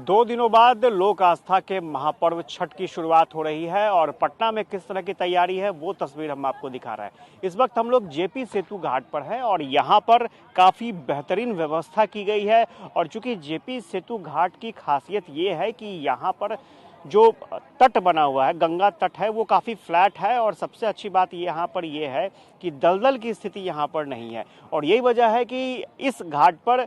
2 दिनों बाद लोक आस्था के महापर्व छठ की शुरुआत हो रही है और पटना में किस तरह की तैयारी है वो तस्वीर हम आपको दिखा रहे हैं। इस वक्त हम लोग जेपी सेतु घाट पर हैं और यहाँ पर काफ़ी बेहतरीन व्यवस्था की गई है। और चूंकि जेपी सेतु घाट की खासियत ये है कि यहाँ पर जो तट बना हुआ है, गंगा तट है, वो काफ़ी फ्लैट है। और सबसे अच्छी बात यहाँ पर ये है कि दलदल की स्थिति यहाँ पर नहीं है। और यही वजह है कि इस घाट पर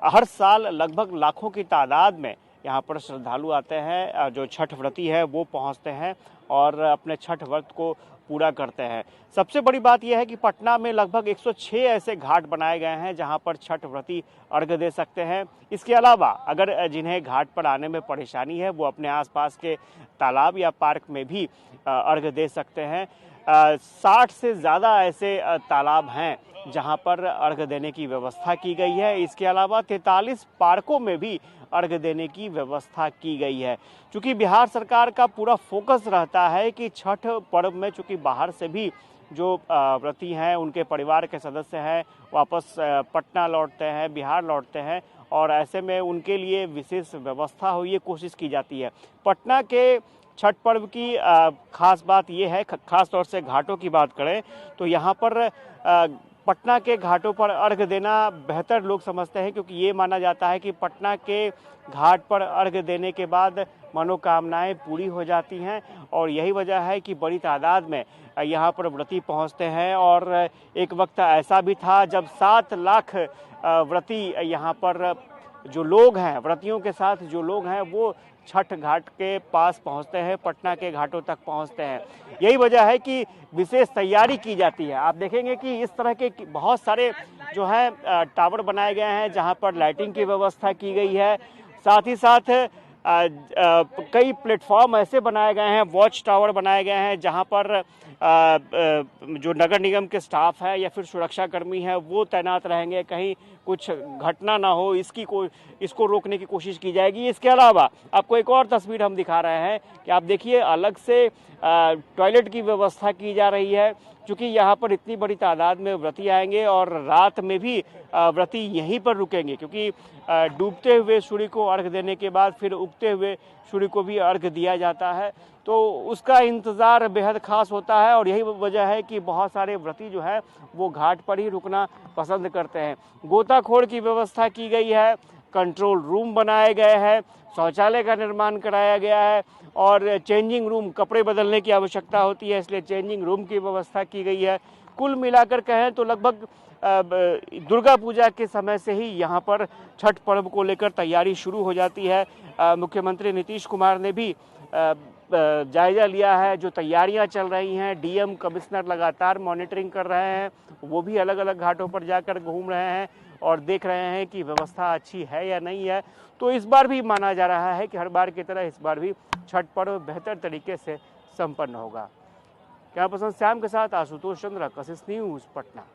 हर साल लगभग लाखों की तादाद में यहाँ पर श्रद्धालु आते हैं, जो छठ व्रती है वो पहुँचते हैं और अपने छठ व्रत को पूरा करते हैं। सबसे बड़ी बात यह है कि पटना में लगभग 106 ऐसे घाट बनाए गए हैं जहां पर छठ व्रती अर्घ्य दे सकते हैं। इसके अलावा अगर जिन्हें घाट पर आने में परेशानी है वो अपने आसपास के तालाब या पार्क में भी अर्घ्य दे सकते हैं। 60 से ज़्यादा ऐसे तालाब हैं जहां पर अर्घ्य देने की व्यवस्था की गई है। इसके अलावा 43 पार्कों में भी अर्घ्य देने की व्यवस्था की गई है। चूंकि बिहार सरकार का पूरा फोकस रहता है कि छठ पर्व में चूंकि बाहर से भी जो व्रती हैं, उनके परिवार के सदस्य हैं, वापस पटना लौटते हैं, बिहार लौटते हैं और ऐसे में उनके लिए विशेष व्यवस्था हो, ये कोशिश की जाती है। पटना के छठ पर्व की खास बात ये है, खास तौर से घाटों की बात करें तो यहाँ पर पटना के घाटों पर अर्घ्य देना बेहतर लोग समझते हैं, क्योंकि ये माना जाता है कि पटना के घाट पर अर्घ्य देने के बाद मनोकामनाएं पूरी हो जाती हैं। और यही वजह है कि बड़ी तादाद में यहाँ पर व्रती पहुँचते हैं। और एक वक्त ऐसा भी था जब 7 लाख व्रती यहाँ पर जो लोग हैं, व्रतियों के साथ जो लोग हैं वो छठ घाट के पास पहुंचते हैं, पटना के घाटों तक पहुंचते हैं। यही वजह है कि विशेष तैयारी की जाती है। आप देखेंगे कि इस तरह के बहुत सारे जो है टावर बनाए गए हैं जहां पर लाइटिंग की व्यवस्था की गई है। साथ ही साथ कई प्लेटफॉर्म ऐसे बनाए गए हैं, वॉच टावर बनाए गए हैं जहां पर जो नगर निगम के स्टाफ है या फिर सुरक्षा कर्मी है वो तैनात रहेंगे, कहीं कुछ घटना ना हो इसको रोकने की कोशिश की जाएगी। इसके अलावा आपको एक और तस्वीर हम दिखा रहे हैं कि आप देखिए, अलग से टॉयलेट की व्यवस्था की जा रही है। क्योंकि यहाँ पर इतनी बड़ी तादाद में व्रती आएंगे और रात में भी व्रती यहीं पर रुकेंगे, क्योंकि डूबते हुए सूर्य को अर्घ्य देने के बाद फिर उगते हुए सूर्य को भी अर्घ्य दिया जाता है, तो उसका इंतज़ार बेहद खास होता है। और यही वजह है कि बहुत सारे व्रती जो है वो घाट पर ही रुकना पसंद करते हैं। गोताखोर की व्यवस्था की गई है, कंट्रोल रूम बनाए गए हैं, शौचालय का निर्माण कराया गया है और चेंजिंग रूम, कपड़े बदलने की आवश्यकता होती है इसलिए चेंजिंग रूम की व्यवस्था की गई है। कुल मिलाकर कहें तो लगभग दुर्गा पूजा के समय से ही यहाँ पर छठ पर्व को लेकर तैयारी शुरू हो जाती है। मुख्यमंत्री नीतीश कुमार ने भी जायजा लिया है, जो तैयारियां चल रही हैं। डीएम कमिश्नर लगातार मॉनिटरिंग कर रहे हैं, वो भी अलग अलग घाटों पर जाकर घूम रहे हैं और देख रहे हैं कि व्यवस्था अच्छी है या नहीं है। तो इस बार भी माना जा रहा है कि हर बार की तरह इस बार भी छठ पर्व बेहतर तरीके से संपन्न होगा। कैमरा पर्सन श्याम के साथ आशुतोष चंद्र, कशिश न्यूज़, पटना।